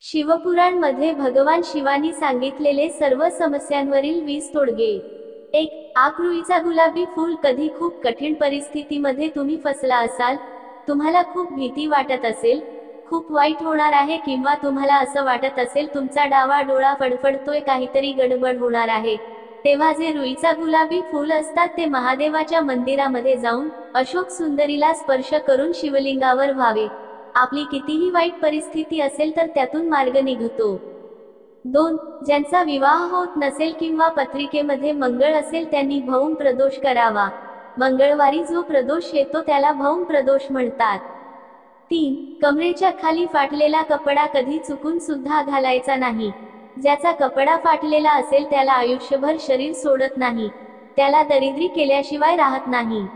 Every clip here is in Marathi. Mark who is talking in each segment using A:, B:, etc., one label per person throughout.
A: शिवपुराण मध्ये भगवान शिवानी सांगितलेले सर्व समस्यांवरील 20 तोडगे। 1. आकृईचा गुलाबी फूल। कधी खूप कठीण परिस्थितीमध्ये तुम्ही फसला असाल, तुम्हाला खूप भीती वाटत असेल, खूप वाईट होणार आहे, किंवा तुम्हाला असं वाटत असेल तुमचा डावा डोळा फडफडतोय, काहीतरी गडबड होणार आहे, तेव्हा जे रुईचा गुलाबी फूल असतात ते महादेवाच्या मंदिरामध्ये जाऊन अशोक सुंदरीला स्पर्श करून शिवलिंगावर व्हावे। आपली कितीही वाईट परिस्थिती असेल तर त्यातून मार्ग निघतो। 2. ज्यांचा विवाह होत नसेल किंवा पत्रिकेमध्ये मंगळ असेल त्यांनी भौम प्रदोष करावा। मंगळवारी जो प्रदोष येतो त्याला भौम प्रदोष म्हणतात। 3. कमरेच्या खाली फाटलेला कपडा कधी चुकून सुद्धा घालायचा नाही। ज्याचा कपडा फाटलेला असेल त्याला आयुष्यभर शरीर सोडत नाही, त्याला दरिद्री केल्याशिवाय राहत नाही।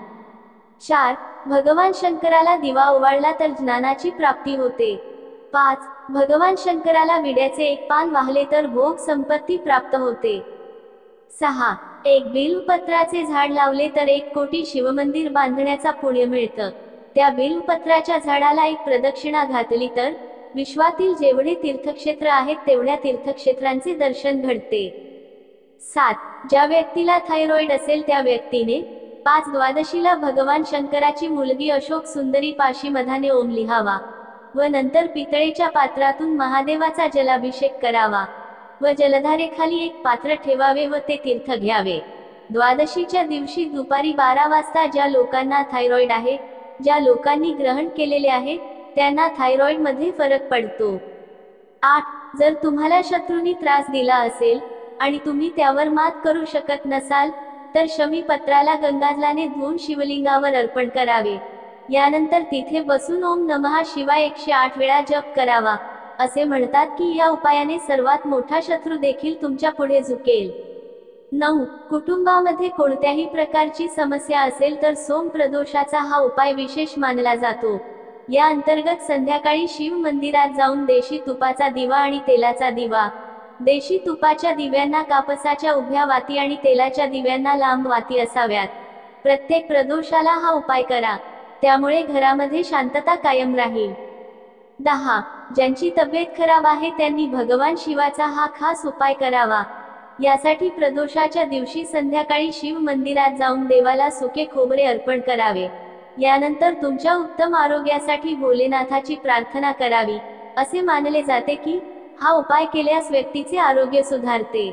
A: 4. भगवान शंकराला दिवा ओवाळला तर ज्ञानाची प्राप्ती होते। 5. भगवान शंकराला विड्याचे एक पान वाहले तर भोग संपत्ती प्राप्त होते। 6. एक बिल्वपत्राचे झाड लावले तर 1 कोटी शिवमंदिर बांधण्याचा पुण्य मिळतं। त्या बिल्वपत्राच्या झाडाला 1 प्रदक्षिणा घातली तर विश्वातील जेवढे तीर्थक्षेत्र आहेत तेवढ्या तीर्थक्षेत्रांचे दर्शन घडते। 7. ज्या व्यक्तीला थायरॉइड असेल त्या व्यक्तीने 5/12 भगवान शंकराची मुलगी अशोक सुंदरी पाशी मधाने ओम लिहावा व नंतर पितळेच्या पात्रातून महादेवाचा जलाभिषेक करावा व जलधारेखाली 1 पात्र ठेवावे व ते तीर्थ घ्यावे। द्वादशीच्या दिवशी दुपारी 12 वाजता ज्या लोकांना थायरॉइड आहे, ज्या लोकांनी ग्रहण केलेले आहे, त्यांना थायरॉइड मध्ये फरक पडतो। 8. जर तुम्हाला शत्रूंनी त्रास दिला असेल आणि तुम्ही त्यावर मात करू शकत नसाल तर शमी पत्राला गंगाजलाने धुवून शिवलिंगावर अर्पण करावे। यानंतर तिथे बसून ओम नमः शिवाय 108 वेळा जप करावा। असे म्हणतात की या उपायाने सर्वात मोठा शत्रू देखील तुमच्या पुढे झुकेल। 9. कुटुंबामध्ये कोणत्याही प्रकारची समस्या असेल तर सोम प्रदोषाचा हा उपाय विशेष मानला जातो। या अंतर्गत संध्याकाळी शिव मंदिरात जाऊन देशी तुपाचा दिवा आणि तेलाचा दिवा, देशी तुपाच्या दिव्यांना कापसाच्या उभ्या वाती आणि तेलाच्या दिव्यांना लांब वाती असाव्यात। प्रत्येक प्रदोषाला हा उपाय करा, त्यामुळे घरामध्ये शांतता कायम राहील। 10. ज्यांची तब्येत खराब आहे त्यांनी भगवान शिवाचा हा खास उपाय करावा। यासाठी प्रदोषाच्या दिवशी संध्याकाळी शिव मंदिरात जाऊन देवाला सुके खोबरे अर्पण करावे। यानंतर तुमच्या उत्तम आरोग्यासाठी भोलेनाथाची प्रार्थना करावी। असे मानले जाते की हा उपाय केल्यास व्यक्तीचे आरोग्य सुधारते।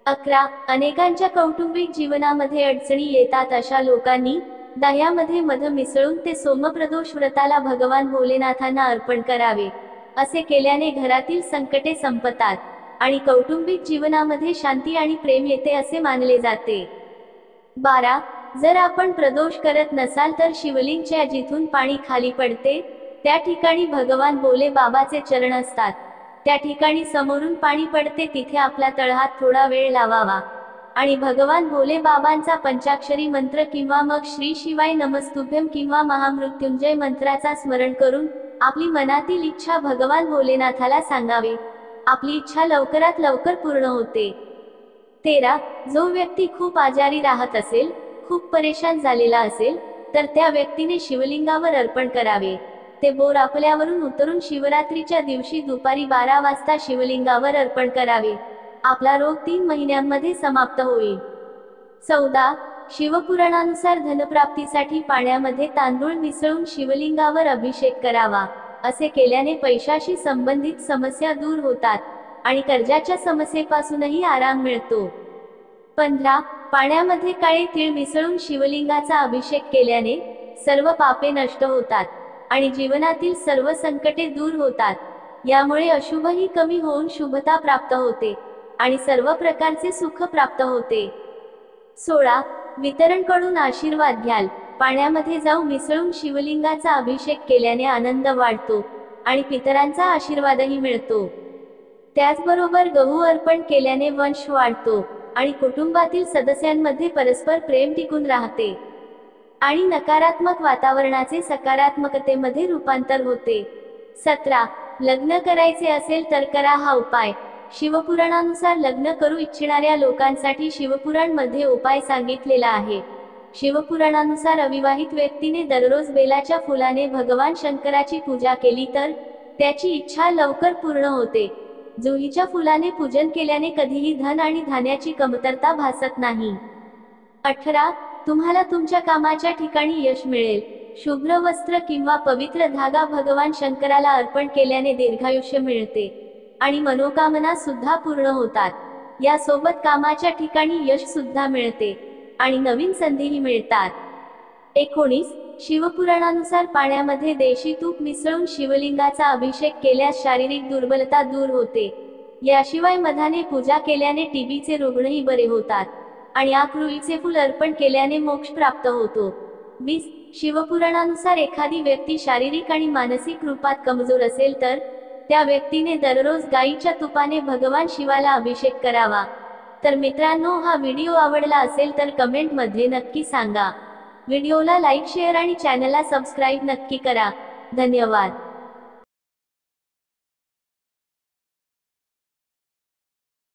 A: 11. अनेकांच्या कौटुंबिक जीवनामध्ये अडचणी येतात अशा लोकांनी दह्यामध्ये मध मिसळून ते सोमप्रदोष व्रताला भगवान भोलेनाथांना अर्पण करावे। असे केल्याने घरातील संकटे संपतात आणि कौटुंबिक जीवनामध्ये शांती आणि प्रेम येते असे मानले जाते। 12. जर आपण प्रदोष करत नसाल तर शिवलिंगच्या जिथून पाणी खाली पडते त्या ठिकाणी भगवान भोले बाबाचे चरण असतात। त्या ठिकाणी समोरून पाणी पडते तिथे आपला तळहात थोडा वेळ लावावा आणि भगवान भोले बाबांचा पंचाक्षरी मंत्र किंवा मग श्री शिवाय नमस्तुभ्यम किंवा महामृत्युंजय मंत्राचा स्मरण करून आपली मनातील इच्छा भगवान भोलेनाथाला सांगावे। आपली इच्छा लवकरात लवकर पूर्ण होते। 13. जो व्यक्ती खूप आजारी राहत असेल, खूप परेशान झालेला असेल तर त्या व्यक्तीने शिवलिंगावर अर्पण करावे। ते बोर आपल्यावरून उतरून शिवरात्रीच्या दिवशी दुपारी 12 वाजता शिवलिंगावर अर्पण करावे। आपला रोग 3 महिन्यांमध्ये समाप्त होईल। 14. शिवपुराणानुसार धनप्राप्तीसाठी पाण्यामध्ये तांदूळ मिसळून शिवलिंगावर अभिषेक करावा। असे केल्याने पैशाशी संबंधित समस्या दूर होतात आणि कर्जाच्या समस्येपासूनही आराम मिळतो। 15. पाण्यामध्ये काळे तीळ मिसळून शिवलिंगाचा अभिषेक केल्याने सर्व पापे नष्ट होतात आणि जीवनातील सर्व संकटे दूर होतात। यामुळे अशुभही कमी होऊन शुभता प्राप्त होते आणि सर्व प्रकारचे सुख प्राप्त होते। 16. वितरणकडून आशीर्वाद घ्याल। पाण्यामध्ये जाऊ मिसळून शिवलिंगाचा अभिषेक केल्याने आनंद वाढतो आणि पितरांचा आशीर्वादही मिळतो। त्याचबरोबर गहू अर्पण केल्याने वंश वाढतो आणि कुटुंबातील सदस्यांमध्ये परस्पर प्रेम टिकून राहते आणि नकारात्मक वातावरणाचे सकारात्मकतेमध्ये रूपांतर होते। 17. लग्न करायचे असेल तर करा हा उपाय। शिवपुराणानुसार लग्न करू इच्छिणाऱ्या लोकांसाठी शिवपुराण मध्ये उपाय सांगितलेला आहे। शिवपुराणानुसार अविवाहित व्यक्तीने दररोज बेलाच्या फुलाने भगवान शंकराची पूजा केली तर त्याची इच्छा लवकर पूर्ण होते. जुईच्या फुलाने पूजन केल्याने कधीही धन आणि धान्याची कमतरता भासत नाही. 18. तुम्हाला तुमच्या कामाच्या ठिकाणी यश मिळेल. शुभ्र वस्त्र किंवा पवित्र धागा भगवान शंकराला अर्पण केल्याने दीर्घायुष्य मिळते आणि मनोकामना सुद्धा पूर्ण होतात. यासोबत कामाच्या ठिकाणी यश सुद्धा मिळते आणि नवीन संधीही मिळतात. 19. शिवपुराणानुसार पाण्यामध्ये देशी तूप मिसळून शिवलिंगाचा अभिषेक केल्यास शारीरिक दुर्बलता दूर होते. याशिवाय मधाने पूजा केल्याने टीबीचे रुग्णही बरे होतात आणि आकृईचे फूल अर्पण केल्याने मोक्ष प्राप्त होतो. 20. शिवपुराणानुसार एखादी व्यक्ती शारीरिक आणि मानसिक रूपात कमजोर असेल तर त्या व्यक्तीने दररोज गाईच्या तुपाने भगवान शिवाला अभिषेक करावा. तर मित्रांनो, हा व्हिडिओ आवडला असेल तर कमेंटमध्ये नक्की सांगा. व्हिडिओला लाईक, शेअर आणि चॅनलला सबस्क्राईब नक्की करा. धन्यवाद.